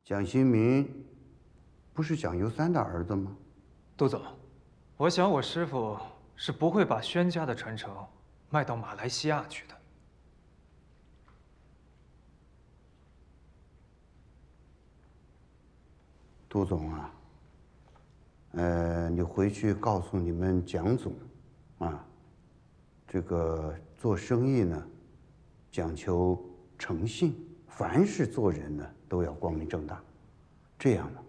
蒋新民不是蒋由三的儿子吗？杜总，我想我师傅是不会把宣家的传承卖到马来西亚去的。杜总啊，你回去告诉你们蒋总，啊，这个做生意呢，讲求诚信，凡是做人呢都要光明正大，这样呢，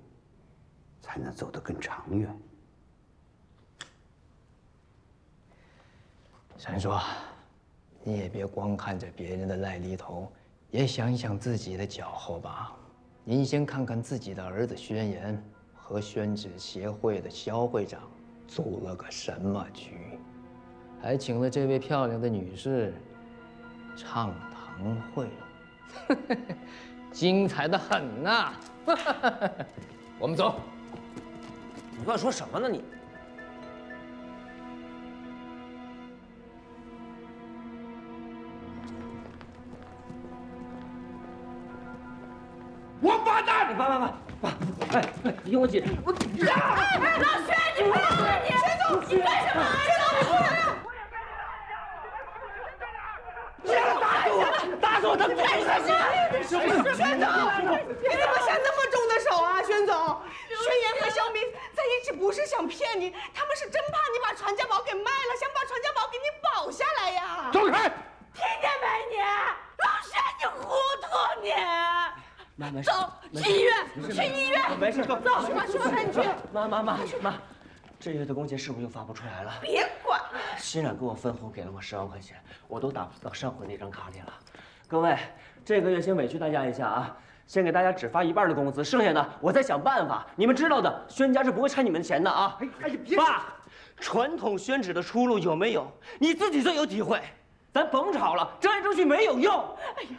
才能走得更长远。闪叔，你也别光看着别人的赖梨头，也想一想自己的脚后吧。您先看看自己的儿子宣言和宣纸协会的肖会长组了个什么局，还请了这位漂亮的女士唱堂会，精彩的很呐！我们走。你乱说什么呢你？王八蛋！爸，哎，你听我解释，我哎，老薛，你不要啊你！薛总，你干什么？薛总，你不能啊！你打死我！他干什么？薛总，你怎么下那么重的手啊，薛总？宣言和肖明在一起不是想骗你，他们是真怕你把传家宝给卖了，想把传家宝给你保下来呀！走开！听见没你？老薛，你糊涂你！妈，走，去医院，去医院。没事，走，师傅带你去。妈，这月的工钱是不是又发不出来了？别管。新冉给我分红给了我10万块钱，我都打不到上回那张卡里了。各位，这个月先委屈大家一下啊，先给大家只发1半的工资，剩下的我再想办法。你们知道的，宣家是不会拆你们钱的啊。哎呀，别！爸，传统宣纸的出路有没有？你自己最有体会。咱甭吵了，争来争去没有用。哎呀，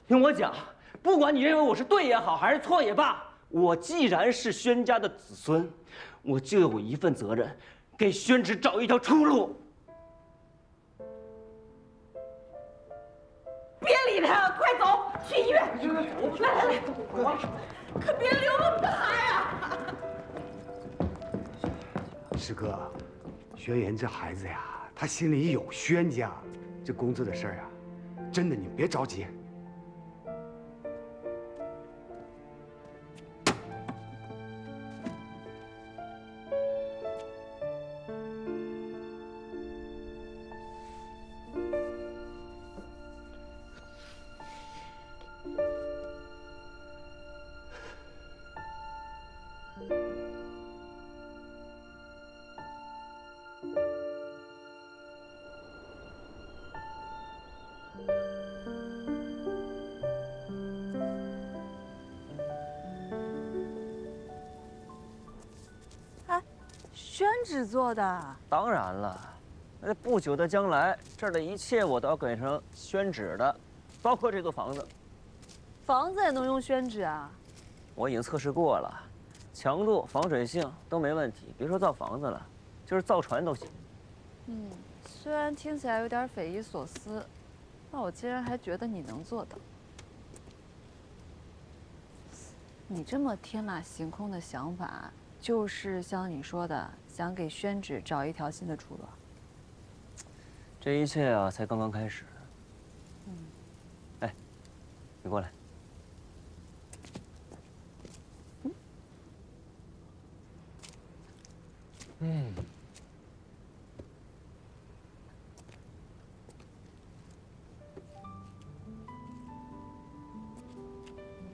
听我讲。不管你认为我是对也好，还是错也罢，我既然是宣家的子孙，我就有一份责任，给宣纸找一条出路。别理他，快走，去医院。来，可别留了他呀！师哥，宣言这孩子呀，他心里有宣家，这工资的事儿啊，真的你别着急。宣纸做的，当然了，那不久的将来，这儿的一切我都要改成宣纸的，包括这座房子。房子也能用宣纸啊？我已经测试过了，强度、防水性都没问题。别说造房子了，就是造船都行。虽然听起来有点匪夷所思，但我竟然还觉得你能做到。你这么天马行空的想法，就是像你说的，想给宣纸找一条新的出路。这一切啊，才刚刚开始。哎，你过来。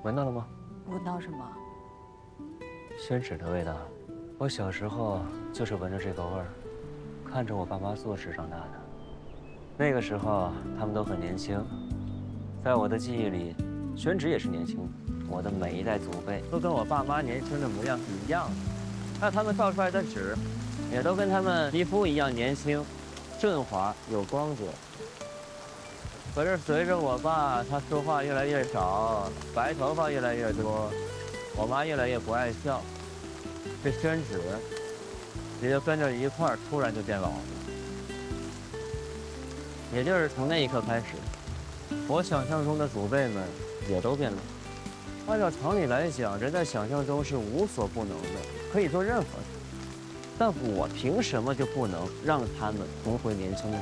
闻到了吗？闻到什么？宣纸的味道。我小时候就是闻着这个味儿，看着我爸妈做纸长大的。那个时候他们都很年轻，在我的记忆里，宣纸也是年轻的。我的每一代祖辈都跟我爸妈年轻的模样是一样的，那他们造出来的纸，也都跟他们皮肤一样年轻、顺滑有光泽。可是随着我爸他说话越来越少，白头发越来越多，我妈越来越不爱笑，这宣纸也就跟着一块儿突然就变老了。也就是从那一刻开始，我想象中的祖辈们也都变老。按照常理来讲，人在想象中是无所不能的，可以做任何事。但我凭什么就不能让他们重回年轻呢？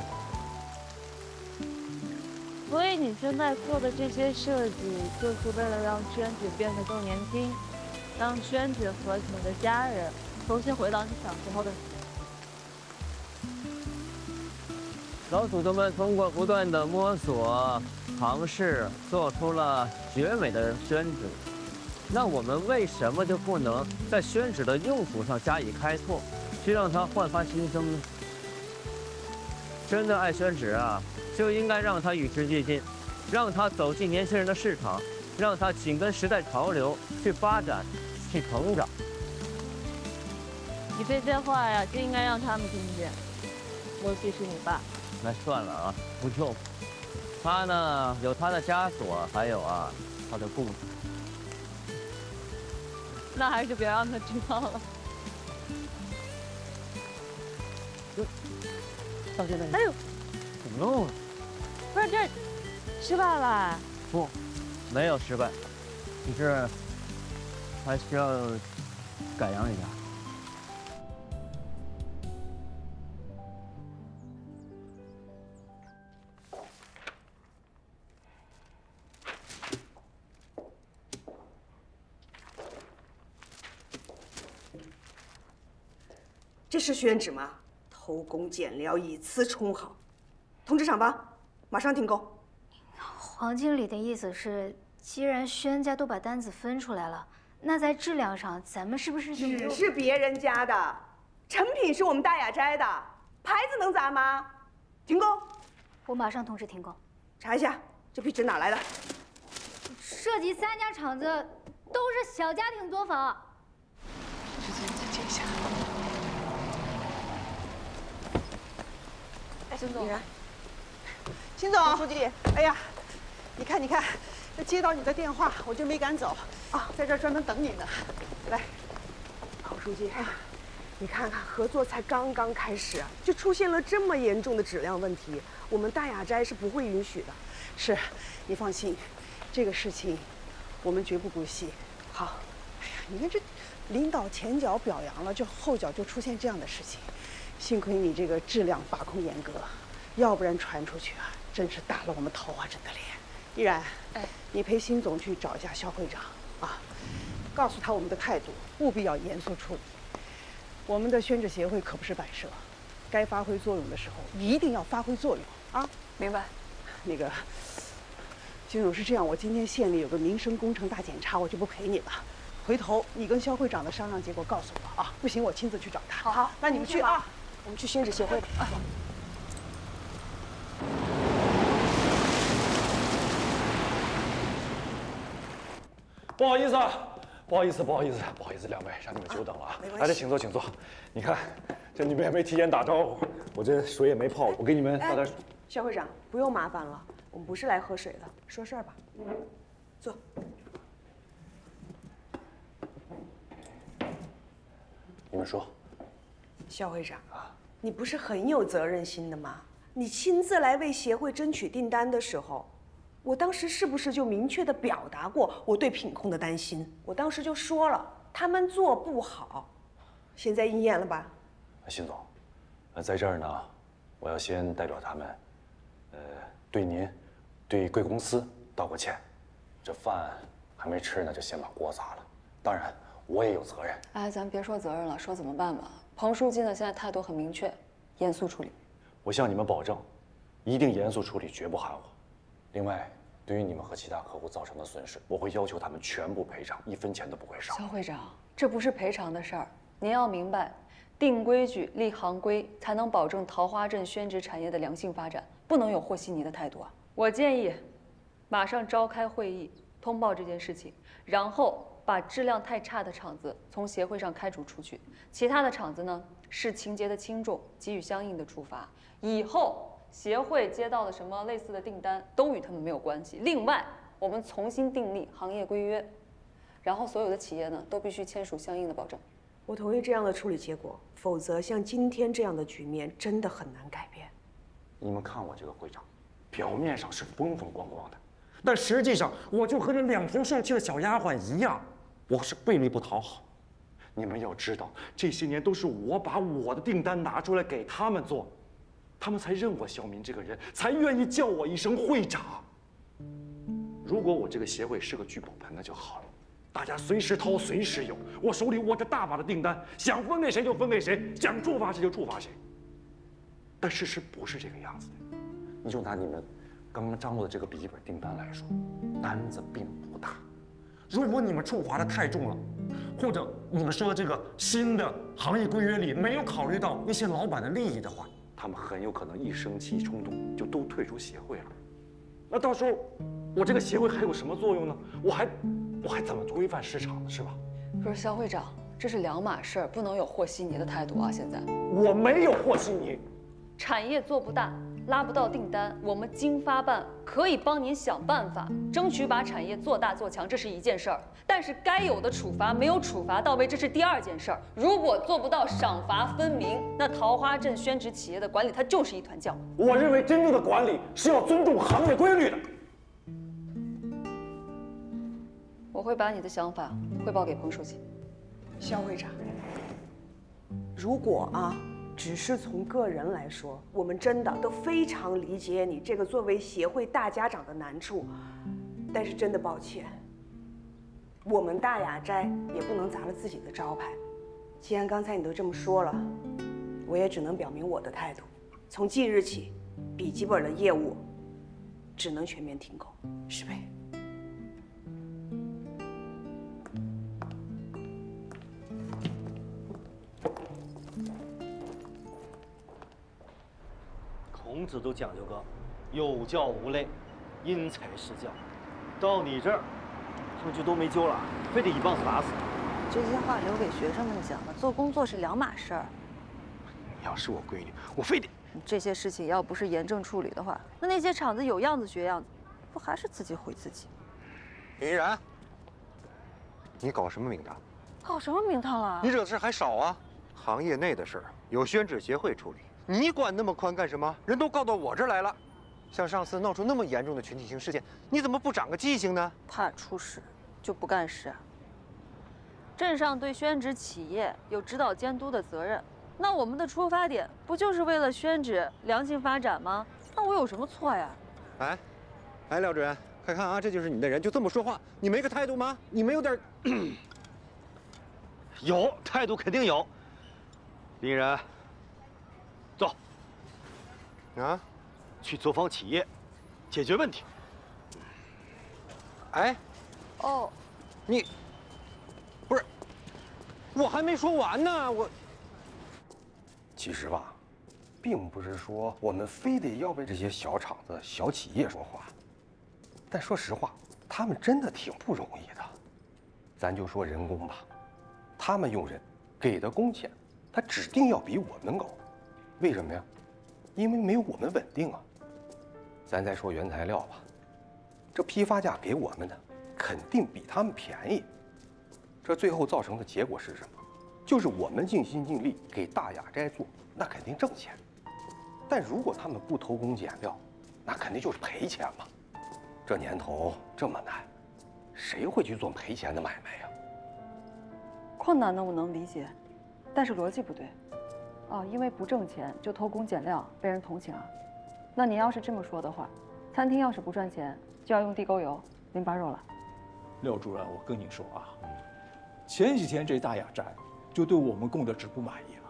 所以你现在做的这些设计，就是为了让宣芷变得更年轻，让宣芷和你的家人重新回到你小时候的。老祖宗们通过不断的摸索、尝试，做出了绝美的宣纸。那我们为什么就不能在宣纸的用途上加以开拓，去让它焕发新生呢？真的爱宣纸啊，就应该让它与时俱进，让它走进年轻人的市场，让它紧跟时代潮流去发展、去成长。你这些话呀，就应该让他们听见，尤其是你爸。那算了啊，不用。他呢有他的枷锁，还有啊他的故事。那还是别让他知道了。到现在，哎呦，怎么弄了？不是这失败了？不，没有失败，只是还需要改良一下。这是宣纸吗？偷工减料，以次充好。通知厂房，马上停工。黄经理的意思是，既然宣家都把单子分出来了，那在质量上咱们是不是纸是别人家的，成品是我们大雅斋的，牌子能砸吗？停工！我马上通知停工。查一下这批纸哪来的？涉及3家厂子，都是小家庭作坊。接一下。孙总，辛总，书记，哎呀，你看，这接到你的电话，我就没敢走啊，在这儿专门等你呢。来，郝书记，你看看，合作才刚刚开始，就出现了这么严重的质量问题，我们大雅斋是不会允许的。是，你放心，这个事情我们绝不姑息。好，哎呀，你看这领导前脚表扬了，就后脚就出现这样的事情。幸亏你这个质量把控严格，要不然传出去啊，真是打了我们桃花镇的脸。依然，你陪辛总去找一下肖会长啊，告诉他我们的态度，务必要严肃处理。我们的宣纸协会可不是摆设，该发挥作用的时候一定要发挥作用啊！明白。那个，金总是这样，我今天县里有个民生工程大检查，我就不陪你了。回头你跟肖会长的商量结果告诉我啊，不行我亲自去找他。好，那你们去啊。我们去宣纸协会吧。不好意思啊，不好意思，两位让你们久等了啊！来，请坐，请坐。你看，这你们也没提前打招呼，我这水也没泡，我给你们倒点。肖会长，不用麻烦了，我们不是来喝水的，说事儿吧。坐。你们说。肖会长啊，你不是很有责任心的吗？你亲自来为协会争取订单的时候，我当时是不是就明确地表达过我对品控的担心？我当时就说了，他们做不好，现在应验了吧？辛总，在这儿呢，我要先代表他们，对您，对贵公司道个歉。这饭还没吃呢，就先把锅砸了。当然，我也有责任。哎，咱别说责任了，说怎么办吧。彭书记呢，现在态度很明确，严肃处理。我向你们保证，一定严肃处理，绝不含糊。另外，对于你们和其他客户造成的损失，我会要求他们全部赔偿，1分钱都不会少。肖会长，这不是赔偿的事儿，您要明白，定规矩、立行规，才能保证桃花镇宣纸产业的良性发展，不能有和稀泥的态度啊！我建议，马上召开会议，通报这件事情，然后把质量太差的厂子从协会上开除出去，其他的厂子呢，视情节的轻重，给予相应的处罚。以后协会接到的什么类似的订单，都与他们没有关系。另外，我们重新订立行业规约，然后所有的企业呢，都必须签署相应的保证。我同意这样的处理结果，否则像今天这样的局面真的很难改变。你们看我这个会长，表面上是风风光光的，但实际上我就和这两头受气的小丫鬟一样，我是费力不讨好。你们要知道，这些年都是我把我的订单拿出来给他们做，他们才认我小民这个人，才愿意叫我一声会长。如果我这个协会是个聚宝盆，那就好了，大家随时掏，随时有，我手里握着大把的订单，想分给谁就分给谁，想处罚谁就处罚谁。但事实不是这个样子的。你就拿你们刚刚张罗的这个笔记本订单来说，单子并不大。如果你们处罚的太重了，或者你们说这个新的行业规约里没有考虑到那些老板的利益的话，他们很有可能一生气一冲动就都退出协会了。那到时候我这个协会还有什么作用呢？我还怎么规范市场呢？是吧？可是肖会长，这是两码事儿，不能有和稀泥的态度啊！现在我没有和稀泥。产业做不大，拉不到订单，我们经发办可以帮您想办法，争取把产业做大做强，这是一件事儿。但是该有的处罚没有处罚到位，这是第二件事儿。如果做不到赏罚分明，那桃花镇宣纸企业的管理它就是一团浆。我认为真正的管理是要尊重行业规律的。我会把你的想法汇报给彭书记。肖会长，如果只是从个人来说，我们真的都非常理解你这个作为协会大家长的难处，但是真的抱歉，我们大雅斋也不能砸了自己的招牌。既然刚才你都这么说了，我也只能表明我的态度。从即日起，笔记本的业务只能全面停工。石贝。孔子都讲究个有教无类，因材施教。到你这儿，他们就都没救了，非得一棒子打死。这些话留给学生们讲吧，做工作是两码事儿。你要是我闺女，我非得……这些事情要不是严正处理的话，那些厂子有样子学样子，不还是自己毁自己？林依然，你搞什么名堂？搞什么名堂了？你惹的事还少啊！行业内的事儿有宣纸协会处理。你管那么宽干什么？人都告到我这儿来了。像上次闹出那么严重的群体性事件，你怎么不长个记性呢？怕出事就不干事啊。镇上对宣纸企业有指导监督的责任，那我们的出发点不就是为了宣纸良性发展吗？那我有什么错呀？哎，廖主任，快看啊，这就是你的人，就这么说话，你没个态度吗？你没有点……有态度肯定有。林然。走，去走访企业，解决问题。你不是，我还没说完呢，其实吧，并不是说我们非得要为这些小厂子、小企业说话，但说实话，他们真的挺不容易的。咱就说人工吧，他们用人给的工钱，他指定要比我们高。为什么呀？因为没有我们稳定啊。咱再说原材料吧，这批发价给我们的肯定比他们便宜。这最后造成的结果是什么？就是我们尽心尽力给大雅斋做，那肯定挣钱。但如果他们不偷工减料，那肯定就是赔钱嘛。这年头这么难，谁会去做赔钱的买卖呀？困难呢，我能理解，但是逻辑不对。因为不挣钱就偷工减料，被人同情啊。那您要是这么说的话，餐厅要是不赚钱，就要用地沟油淋巴肉了。廖主任，我跟你说啊，前几天这大雅斋就对我们供的纸不满意了，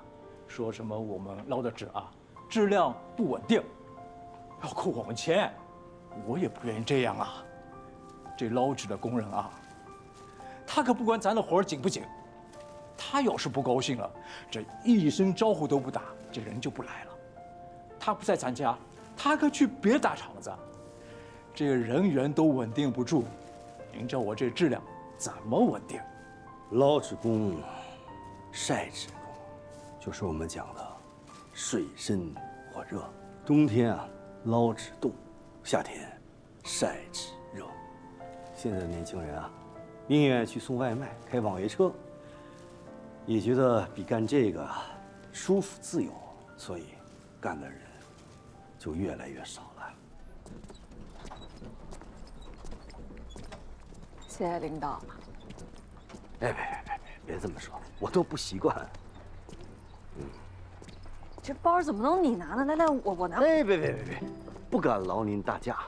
说什么我们捞的纸质量不稳定，要扣我们钱。我也不愿意这样啊。这捞纸的工人他可不管咱的活儿紧不紧。他要是不高兴了，这一声招呼都不打，这人就不来了。他不在咱家，他可去别的大厂子，这个人员都稳定不住，您叫我这质量怎么稳定？捞纸工、晒纸工，就是我们讲的水深火热。冬天捞纸冻，夏天晒纸热。现在的年轻人宁愿去送外卖、开网约车。也觉得比干这个舒服自由，所以干的人就越来越少了。谢谢领导。别这么说，我都不习惯。这包怎么能你拿呢？来，我拿。别，不敢劳您大驾。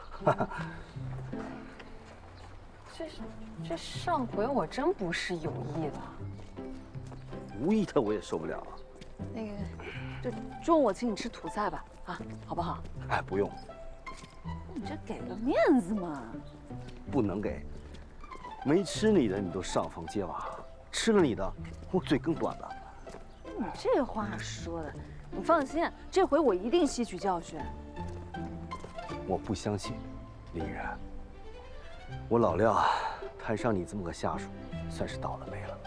这上回我真不是有意的，无意的我也受不了。那个，这中午我请你吃土菜吧，啊，好不好？哎，不用，你这给个面子嘛。不能给。没吃你的你都上房揭瓦，吃了你的我嘴更短了。你这话说的，你放心，这回我一定吸取教训。我不相信，林依然。我老廖摊上你这么个下属，算是倒了霉了。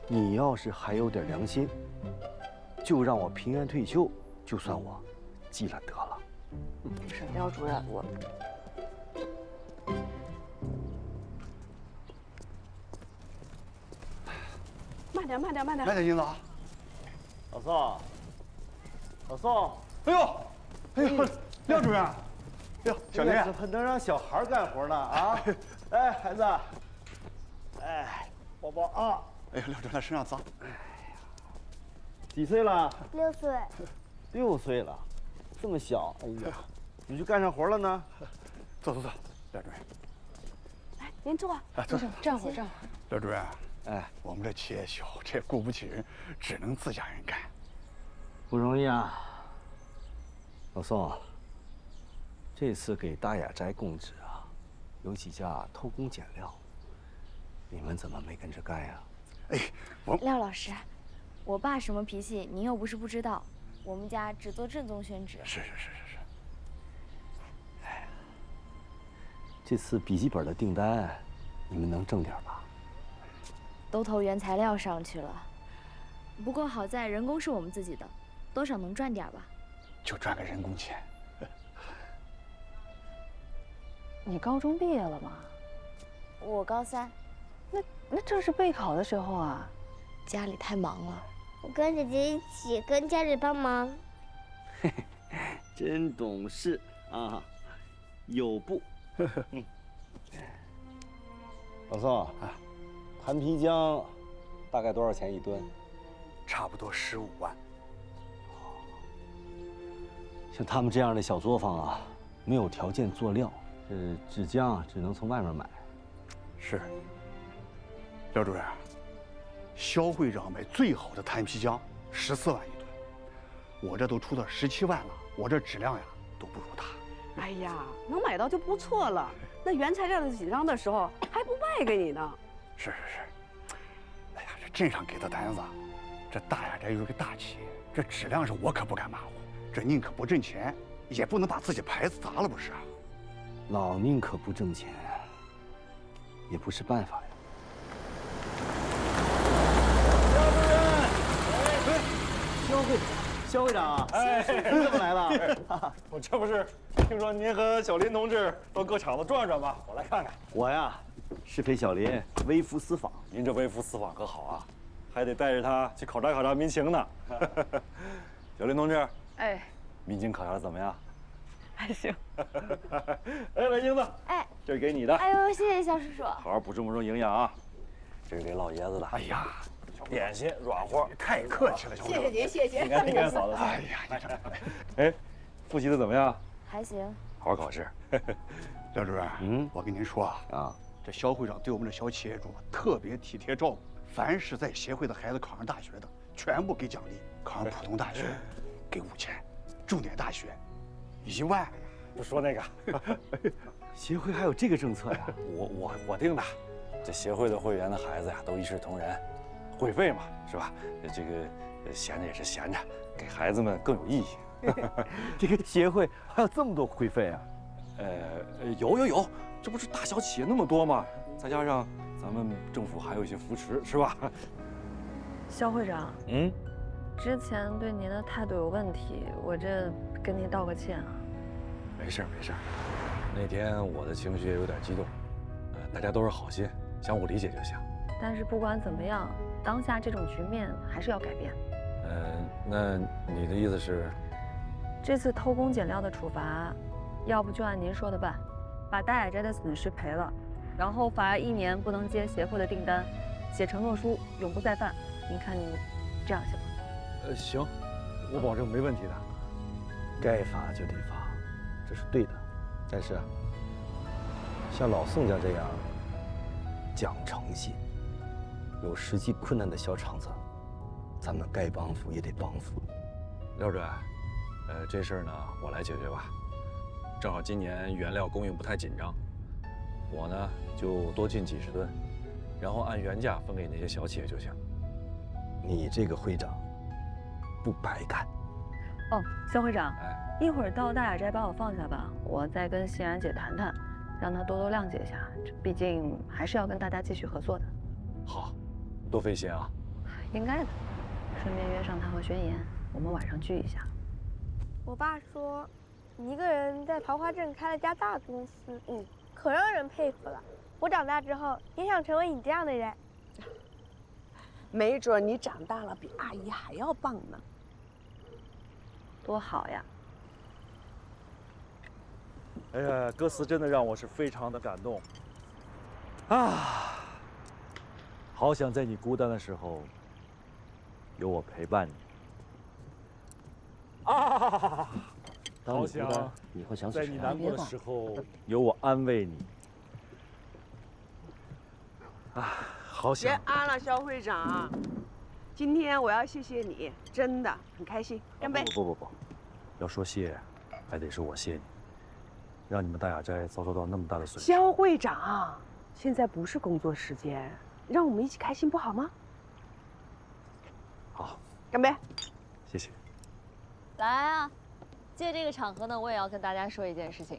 你要是还有点良心，就让我平安退休，就算我记了得了。不是廖主任，我慢点。慢点，英子。老宋，老宋，哎呦，廖主任，哟，小林，怎么能让小孩干活呢？啊，哎，孩子，哎，宝宝啊，哎呀，廖主任身上脏。几岁了？6岁。6岁了，这么小，哎呀，你就干上活了呢？走，廖主任。来，您坐。坐，站会儿。廖主任，哎，我们这企业小，这雇不起人，只能自家人干。不容易啊，老宋。这次给大雅斋供职啊，有几家偷工减料，你们怎么没跟着干呀？哎，廖老师，我爸什么脾气您又不是不知道，我们家只做正宗宣纸。是。哎，这次笔记本的订单，你们能挣点吧？都投原材料上去了，不过好在人工是我们自己的，多少能赚点吧。就赚个人工钱。你高中毕业了吗？我高3。那正是备考的时候啊，家里太忙了。我跟姐姐一起跟家里帮忙。嘿嘿，真懂事啊，有步。老宋啊，弹皮浆大概多少钱一吨？差不多15万。像他们这样的小作坊啊，没有条件做料。纸浆只能从外面买。是，廖主任，肖会长买最好的弹皮浆14万一吨，我这都出到17万了，我这质量呀都不如他。哎呀，能买到就不错了。那原材料的紧张的时候还不卖给你呢。是。哎呀，这镇上给的单子，这大雅斋又是个大企业，这质量上我可不敢马虎。这宁可不挣钱，也不能把自己牌子砸了，不是？老宁可不挣钱，也不是办法呀。肖会长，哎，您怎么来了？我这不是听说您和小林同志到各厂子转转吗？我来看看。我呀，是陪小林微服私访。您这微服私访可好啊，还得带着他去考察民情呢。小林同志，哎，民情考察的怎么样？还行。哎，来英子，哎，这是给你的。哎呦，谢谢肖叔叔。好好补充营养啊。这是给老爷子的。哎呀，点心软和，太客气了，小谢谢您，谢谢。你看嫂子。哎呀，哎，复习的怎么样？还行。好好考试。廖主任，我跟您说啊，这肖会长对我们这小企业主特别体贴照顾，凡是在协会的孩子考上大学的，全部给奖励；考上普通大学，给5000；重点大学，1万。不说那个，协会还有这个政策呀？我定的。这协会的会员的孩子呀，都一视同仁，会费嘛，是吧？这个闲着也是闲着，给孩子们更有意义。这个协会还有这么多会费啊？有，这不是大小企业那么多吗？再加上咱们政府还有一些扶持，是吧？肖会长，之前对您的态度有问题，我这跟您道个歉啊。没事，那天我的情绪也有点激动，大家都是好心，相互理解就行。但是不管怎么样，当下这种局面还是要改变。那你的意思是？这次偷工减料的处罚，要不就按您说的办，把大雅斋的损失赔了，然后罚1年不能接协会的订单，写承诺书，永不再犯。您看这样行吗？行，我保证没问题的。该罚就得罚，这是对的。但是，像老宋家这样讲诚信、有实际困难的小厂子，咱们该帮扶也得帮扶。廖主任，这事儿呢，我来解决吧。正好今年原料供应不太紧张，我呢就多进几十吨，然后按原价分给那些小企业就行。你这个会长不白干。哦，肖会长，一会儿到大雅斋把我放下吧，我再跟欣然姐谈谈，让她多多谅解一下，毕竟还是要跟大家继续合作的。好，多费心啊。应该的，顺便约上她和宣言，我们晚上聚一下。我爸说，你一个人在桃花镇开了家大公司，可让人佩服了。我长大之后也想成为你这样的人。没准你长大了比阿姨还要棒呢。多好呀！哎呀，歌词真的让我是非常的感动啊！好想在你孤单的时候有我陪伴你啊！好想你会想起在谁啊？你难过的时候有我安慰你啊！好别想啊了，肖会长，今天我要谢谢你，真的很开心。干杯！不，要说谢，还得是我谢你，让你们大雅斋遭受到那么大的损失。肖会长，现在不是工作时间，让我们一起开心不好吗？好，干杯！谢谢。来啊！借这个场合呢，我也要跟大家说一件事情，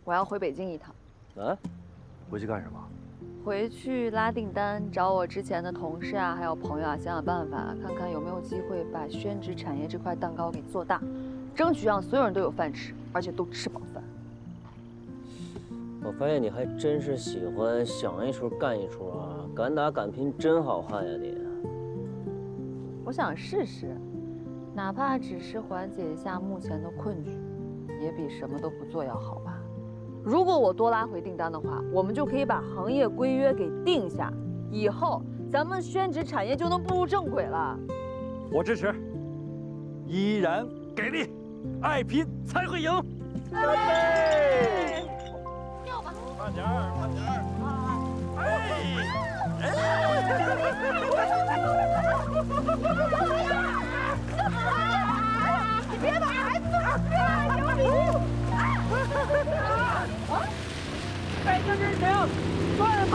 我要回北京一趟。啊？回去干什么？回去拉订单，找我之前的同事啊，还有朋友啊，想想办法，看看有没有机会把宣纸产业这块蛋糕给做大，争取让所有人都有饭吃，而且都吃饱饭。我发现你还真是喜欢想一出干一出啊，敢打敢拼，真好汉呀你！我想试试，哪怕只是缓解一下目前的困局，也比什么都不做要好吧。如果我多拉回订单的话，我们就可以把行业规约给定下，以后咱们宣纸产业就能步入正轨了。我支持，依然给力，爱拼才会赢。干杯！跳吧，慢点儿，慢点儿。你别把孩子打死啊！北京之行，顺风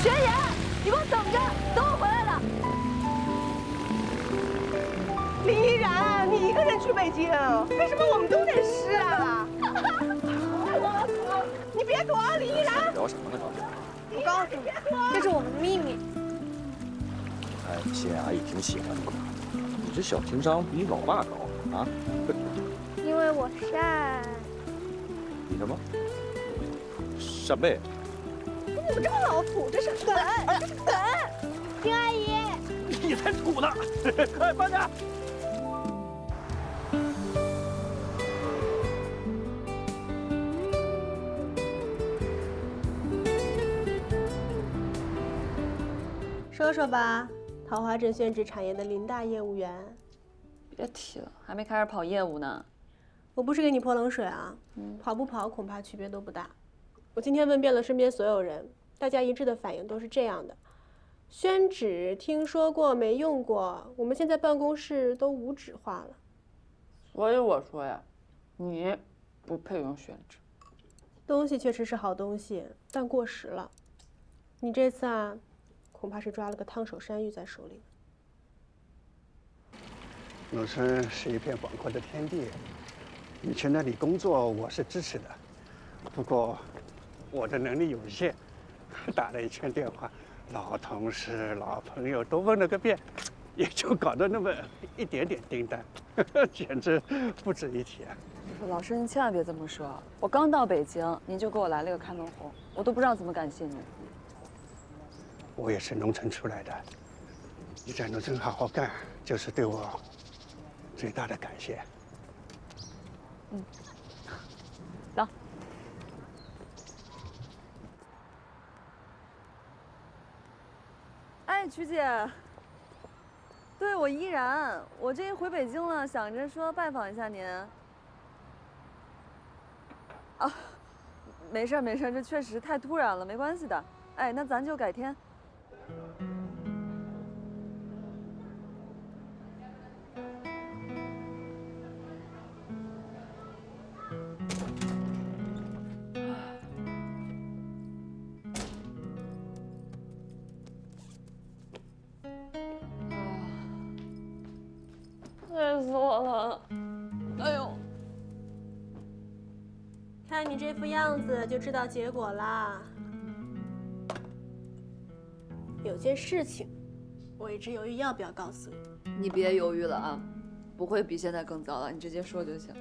宣言，你给我等着，等我回来了。林依然，你一个人去北京，为什么我们都认识啊？你别躲，林依然。聊什么呢，刚才？我告诉你，这是我们的秘密。哎，谢阿姨挺喜欢你的，你这小情商比你老爸高啊！因为我善。你什么？扇贝？你怎么这么老土？这是梗，这是梗。丁阿姨，你才土呢！快慢点！说说吧，桃花镇宣纸产业的林大业务员。别提了，还没开始跑业务呢。我不是给你泼冷水啊，跑不跑恐怕区别都不大。我今天问遍了身边所有人，大家一致的反应都是这样的：宣纸听说过没用过，我们现在办公室都无纸化了。所以我说呀，你不配用宣纸。东西确实是好东西，但过时了。你这次啊，恐怕是抓了个烫手山芋在手里。农村是一片广阔的天地，你去那里工作，我是支持的。不过，我的能力有限，打了一圈电话，老同事、老朋友都问了个遍，也就搞到那么一点点订单，简直不值一提啊！老师，您千万别这么说。我刚到北京，您就给我来了个开门红，我都不知道怎么感谢您。我也是农村出来的，你在农村好好干，就是对我最大的感谢。走。曲姐。对，我依然，我这一回北京了，想着说拜访一下您。啊，没事没事，这确实太突然了，没关系的。哎，那咱就改天。累死我了！哎呦，看你这副样子就知道结果啦。有件事情，我一直犹豫要不要告诉你。你别犹豫了啊，不会比现在更糟了，你直接说就行。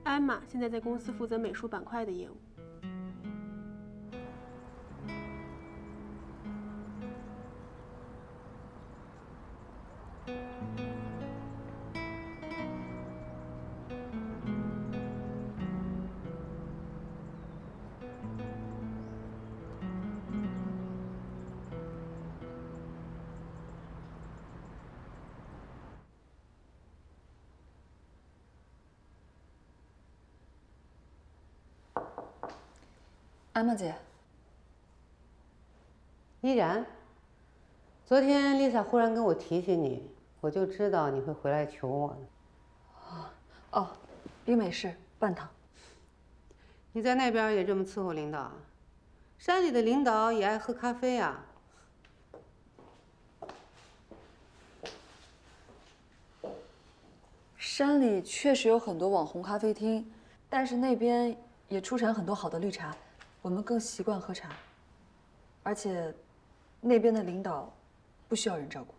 艾玛现在在公司负责美术板块的业务。艾玛姐，依然，昨天 Lisa 忽然跟我提起你，我就知道你会回来求我的。哦，冰美式半糖。你在那边也这么伺候领导啊？山里的领导也爱喝咖啡啊？山里确实有很多网红咖啡厅，但是那边也出产很多好的绿茶。我们更习惯喝茶，而且那边的领导不需要人照顾。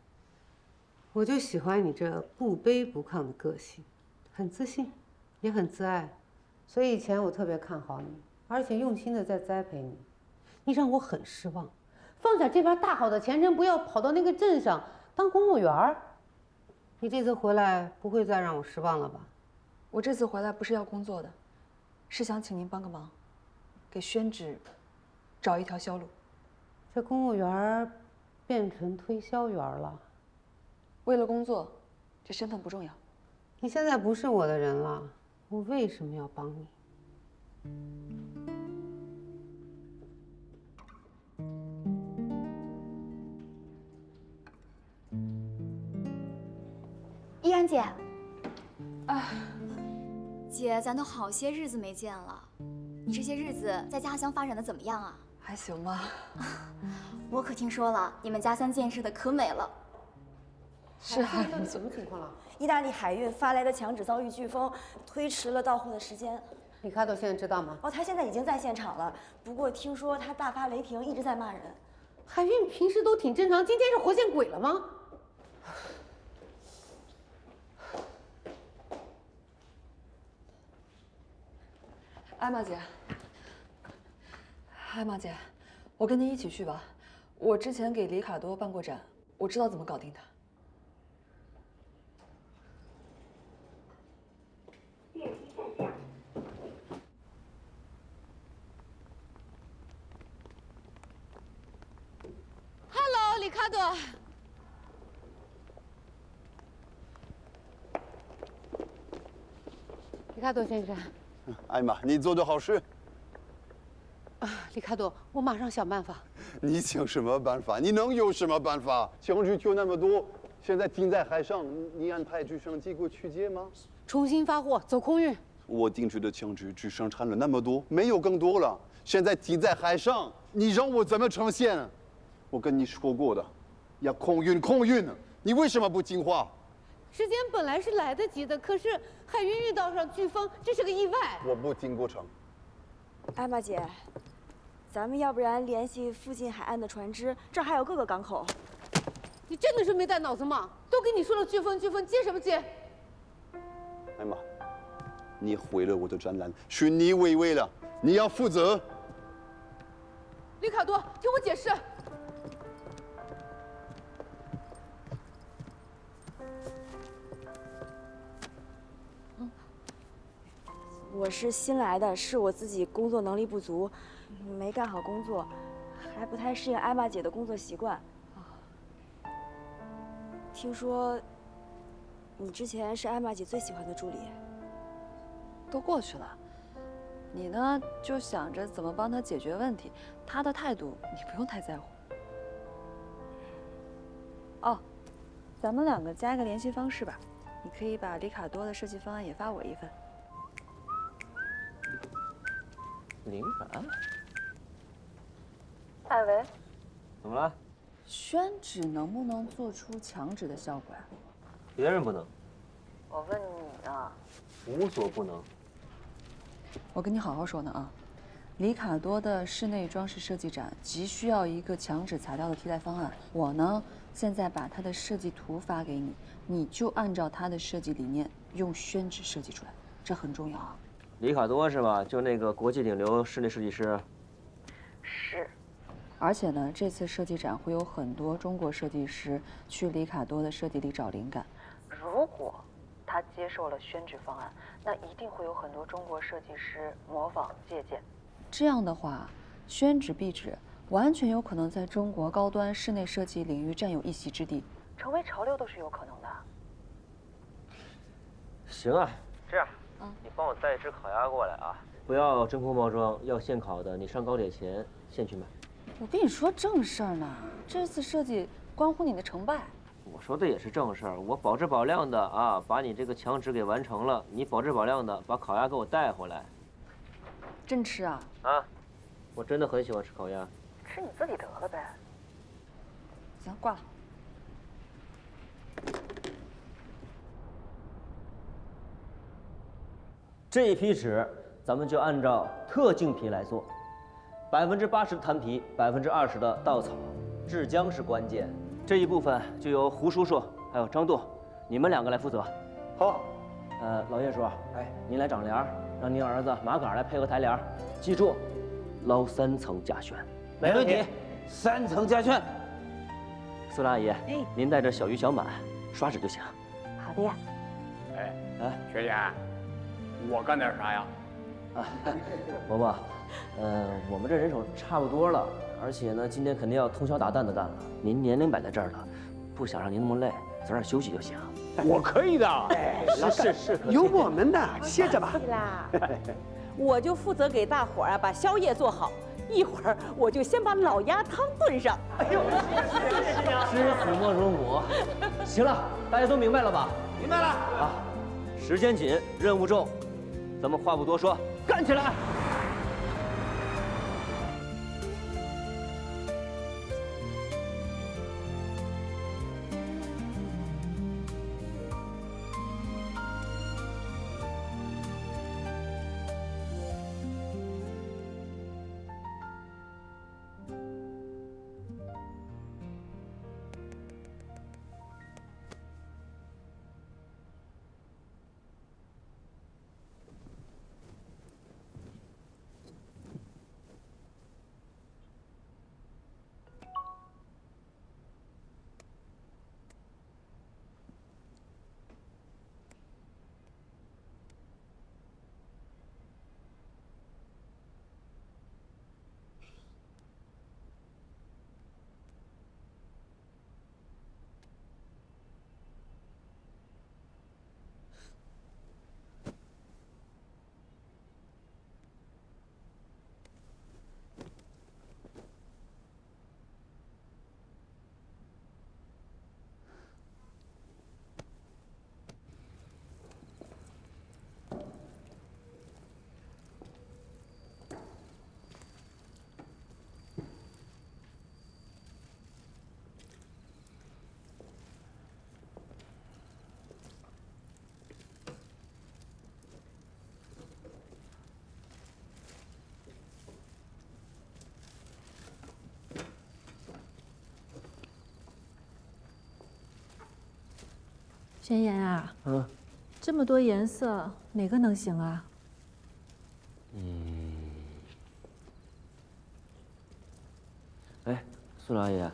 我就喜欢你这不卑不亢的个性，很自信，也很自爱，所以以前我特别看好你，而且用心的在栽培你。你让我很失望，放下这边大好的前程，不要跑到那个镇上当公务员。你这次回来不会再让我失望了吧？我这次回来不是要工作的，是想请您帮个忙。给宣纸找一条销路。这公务员变成推销员了。为了工作，这身份不重要。你现在不是我的人了，我为什么要帮你？依然姐，姐，咱都好些日子没见了。你这些日子在家乡发展的怎么样啊？还行吧。我可听说了，你们家乡建设的可美了。是啊，什么情况了？意大利海运发来的墙纸遭遇飓风，推迟了到货的时间。里卡多现在知道吗？哦，他现在已经在现场了，不过听说他大发雷霆，一直在骂人。海运平时都挺正常，今天是活见鬼了吗？艾玛姐，艾玛姐，我跟您一起去吧。我之前给里卡多办过展，我知道怎么搞定他。Hello， 里卡多。里卡多先生。艾玛，你做的好事。里卡多，我马上想办法。你想什么办法？你能有什么办法？枪支就那么多，现在停在海上，你安排直升机过去接吗？重新发货，走空运。我定制的枪支只生产了那么多，没有更多了。现在停在海上，你让我怎么呈现？我跟你说过的，要空运，空运。你为什么不听话？时间本来是来得及的，可是海运运道上飓风，这是个意外。我不听过程。艾玛姐，咱们要不然联系附近海岸的船只，这儿还有各个港口。你真的是没带脑子吗？都跟你说了飓风，飓风接什么接？艾玛，你毁了我的展览，是你违违了，你要负责。里卡多，听我解释。我是新来的，是我自己工作能力不足，没干好工作，还不太适应艾玛姐的工作习惯。听说你之前是艾玛姐最喜欢的助理。都过去了，你呢就想着怎么帮她解决问题，她的态度你不用太在乎。哦，咱们两个加一个联系方式吧，你可以把里卡多的设计方案也发我一份。灵感？艾维，怎么了？宣纸能不能做出墙纸的效果呀？别人不能，我问你呢。无所不能。我跟你好好说呢啊，里卡多的室内装饰设计展急需要一个墙纸材料的替代方案。我呢，现在把他的设计图发给你，你就按照他的设计理念用宣纸设计出来，这很重要啊。里卡多是吧？就那个国际顶流室内设计师。是。而且呢，这次设计展会有很多中国设计师去里卡多的设计里找灵感。如果他接受了宣纸方案，那一定会有很多中国设计师模仿借鉴。这样的话，宣纸壁纸完全有可能在中国高端室内设计领域占有一席之地，成为潮流都是有可能的。行啊，这样，你帮我带一只烤鸭过来啊，不要真空包装，要现烤的。你上高铁前现去买。我跟你说正事儿呢，这次设计关乎你的成败。我说的也是正事儿，我保质保量的啊，把你这个墙纸给完成了，你保质保量的把烤鸭给我带回来。真吃啊？啊，我真的很喜欢吃烤鸭。吃你自己得了呗。行，挂了。这一批纸咱们就按照特净皮来做，80%的坛皮，20%的稻草，制浆是关键。这一部分就由胡叔叔还有张舵，你们两个来负责。好。老叶叔，哎，您来长帘，让您儿子马杆来配合抬帘。记住，捞3层架旋。没问题，3层架旋。苏大爷，您带着小鱼小满刷纸就行。好的呀。学姐，我干点啥呀？伯伯，我们这人手差不多了，而且呢，今天肯定要通宵达旦的干了。您年龄摆在这儿了，不想让您那么累，早点休息就行。我可以的。是，有我们的，歇着吧。啦，我就负责给大伙儿把宵夜做好，一会儿我就先把老鸭汤炖上。哎呦，知死莫如母。行了，大家都明白了吧？明白了。啊，时间紧，任务重，咱们话不多说，干起来！宣言啊，这么多颜色，哪个能行啊？哎，苏老爷，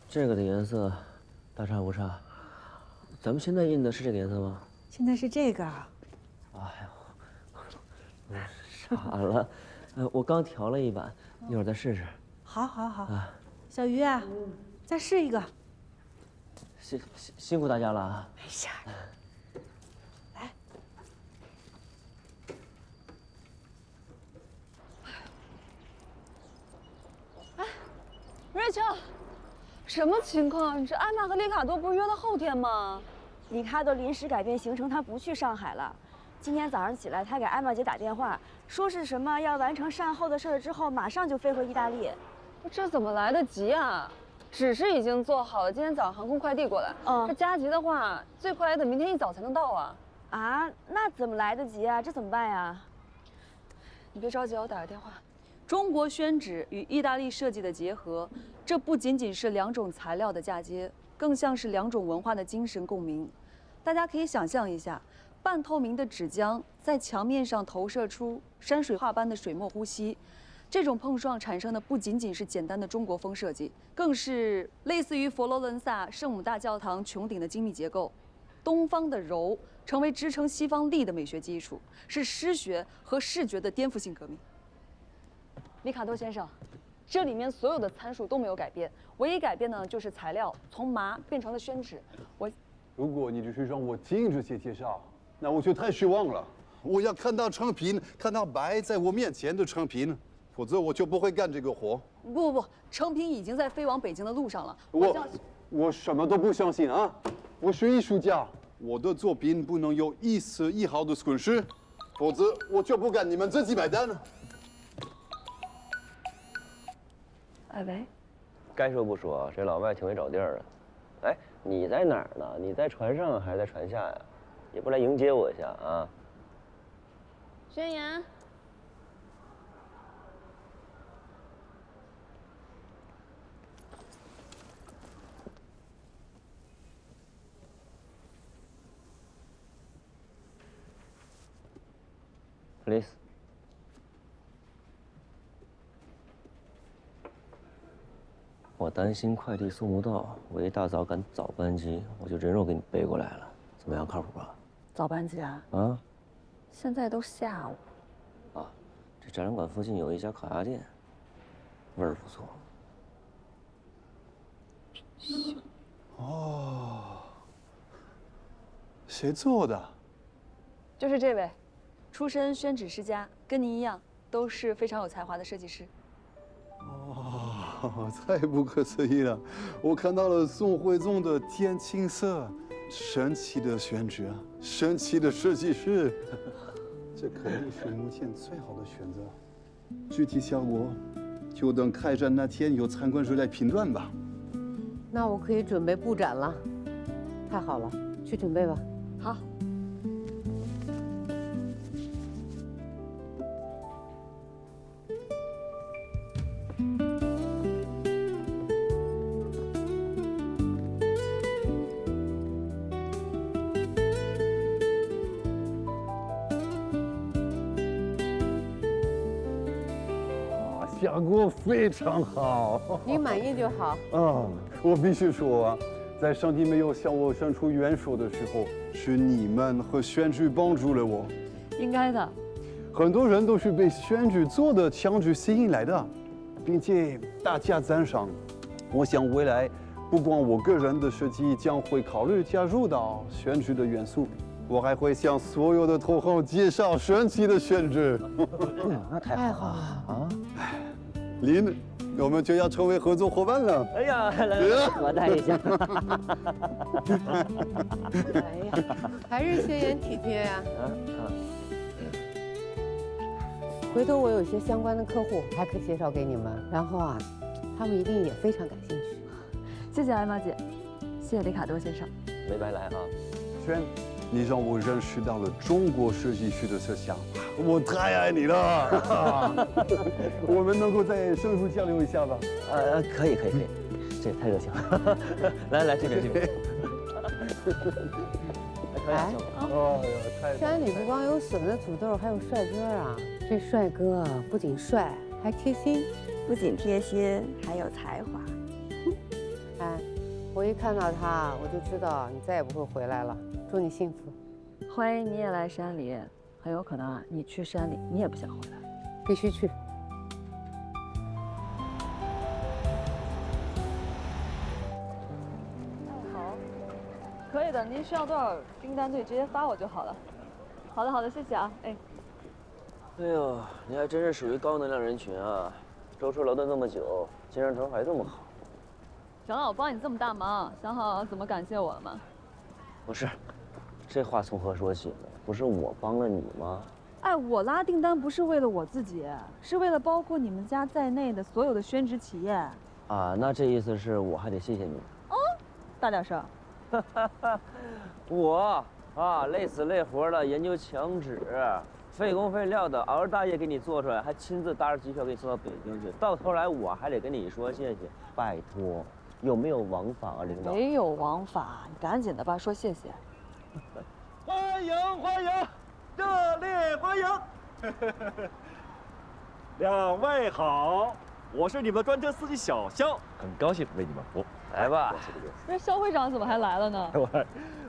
这个的颜色大差不差。咱们现在印的是这个颜色吗？现在是这个。哎呦，傻了。我刚调了一版，一会儿再试试。好，好，好。小鱼啊，再试一个。辛苦大家了啊！没事。来，哎 ，Rachel， 什么情况？这艾玛和丽卡多不是约了后天吗？丽卡多临时改变行程，他不去上海了。今天早上起来，他给艾玛姐打电话，说是什么要完成善后的事儿之后，马上就飞回意大利。这怎么来得及啊？指示已经做好了，今天早上航空快递过来。这加急的话，最快也得明天一早才能到啊。啊，那怎么来得及啊？这怎么办呀？你别着急，我打个电话。中国宣纸与意大利设计的结合，这不仅仅是2种材料的嫁接，更像是2种文化的精神共鸣。大家可以想象一下，半透明的纸浆在墙面上投射出山水画般的水墨呼吸，这种碰撞产生的不仅仅是简单的中国风设计，更是类似于佛罗伦萨圣母大教堂穹顶的精密结构。东方的柔成为支撑西方力的美学基础，是诗学和视觉的颠覆性革命。里卡多先生，这里面所有的参数都没有改变，唯一改变呢就是材料从麻变成了宣纸。如果你只是让我听这些介绍，那我就太失望了。我要看到成品，看到摆在我面前的成品，否则我就不会干这个活。不，成品已经在飞往北京的路上了。我什么都不相信啊！我是艺术家，我的作品不能有一丝一毫的损失，否则我就不干你们自己买单了。哎喂，该说不说，这老外挺会找地儿啊。哎，你在哪儿呢？你在船上还是在船下呀？也不来迎接我一下啊？宣言。Please。我担心快递送不到，我一大早赶早班机，我就人肉给你背过来了，怎么样，靠谱吧？早班机啊？啊？现在都下午。啊，这展览馆附近有一家烤鸭店，味儿不错。哦，谁做的？就是这位，出身宣纸世家，跟您一样，都是非常有才华的设计师。哦，太不可思议了！我看到了宋徽宗的天青色，神奇的宣纸啊，神奇的设计师，这肯定是目前最好的选择。具体效果，就等开展那天有参观者来评断吧。那我可以准备布展了，太好了，去准备吧。好。效果非常好，你满意就好。我必须说，在上帝没有向我伸出援手的时候，是你们和宣纸帮助了我。应该的。很多人都是被宣纸做的墙纸吸引来的，并且大加赞赏。我想未来，不光我个人的设计将会考虑加入到宣纸的元素，我还会向所有的同行介绍神奇的宣纸。那太好了啊！林，我们就要成为合作伙伴了。哎呀，来，我带一下。哎呀，还是宣言体贴呀。回头我有些相关的客户还可以介绍给你们，然后啊，他们一定也非常感兴趣。谢谢艾玛姐，谢谢里卡多先生。没白来啊，轩。你让我认识到了中国设计师的思想，我太爱你了。我们能够再深入交流一下吧？可以，这也太热情了。来，这边。哎，山里不光有笋子、土豆，还有帅哥啊！这帅哥不仅帅，还贴心，不仅贴心，还有才华。哎，我一看到他，我就知道你再也不会回来了。祝你幸福。欢迎你也来山里，很有可能啊，你去山里你也不想回来。必须去。好，的，您需要多少订单对直接发我就好了。好的好的，谢谢啊，哎。哎呦，你还真是属于高能量人群啊！舟车劳顿那么久，精神头还这么好。行了，我帮你这么大忙，想好怎么感谢我了吗？不是，这话从何说起呢？不是我帮了你吗？哎，我拉订单不是为了我自己，是为了包括你们家在内的所有的宣纸企业。啊，那这意思是我还得谢谢你。哦，大点声。我啊，累死累活的研究墙纸，费工费料的熬着大夜给你做出来，还亲自搭着机票给你送到北京去，到头来我还得跟你说谢谢。拜托，有没有王法啊，领导？没有王法，你赶紧的吧，说谢谢。欢迎欢迎，热烈欢迎！两位好，我是你们的专车司机小肖，很高兴为你们服务。来吧。不是肖会长怎么还来了呢？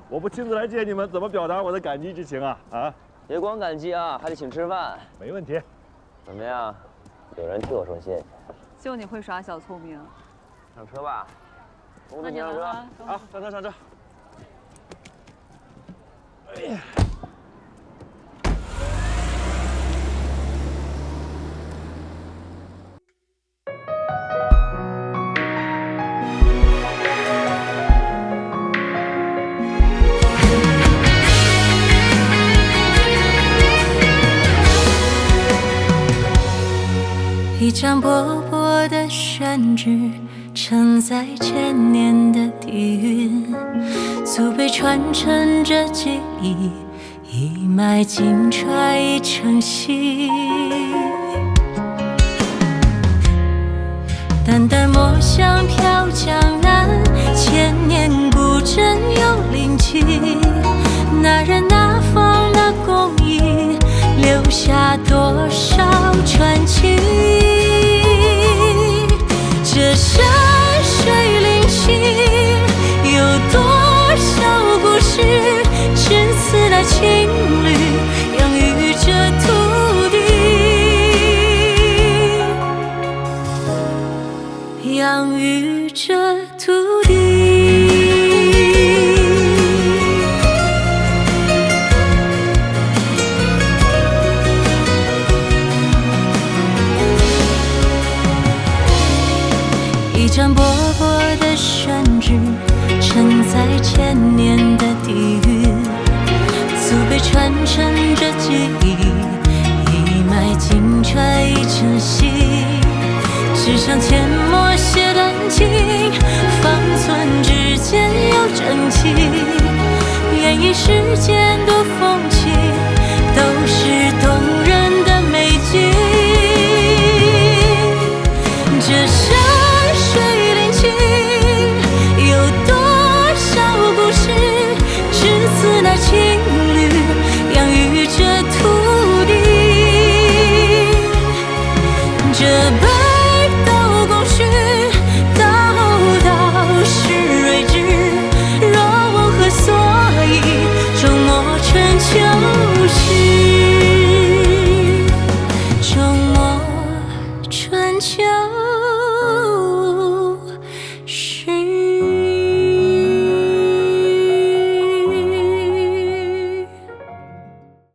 我不亲自来接你们，怎么表达我的感激之情啊？啊！别光感激啊，还得请吃饭。没问题。怎么样？有人替我说谢谢。就你会耍小聪明。上车吧。那你来了。好，上车上车。哎呀！一张薄薄的宣纸，承载千年的底蕴，祖辈传承着记忆，一脉经揣一成溪。淡淡墨香飘江南，千年古镇又灵气。那人那方那工艺，留下多少传奇？这山水灵气，有多少故事，只此那情侣养育着土地，养育着土地。一张薄薄的宣纸，承载千年的底蕴，祖辈传承着记忆，一脉经揣一成溪。纸上阡陌写丹青，方寸之间有真气。愿以世间多风情。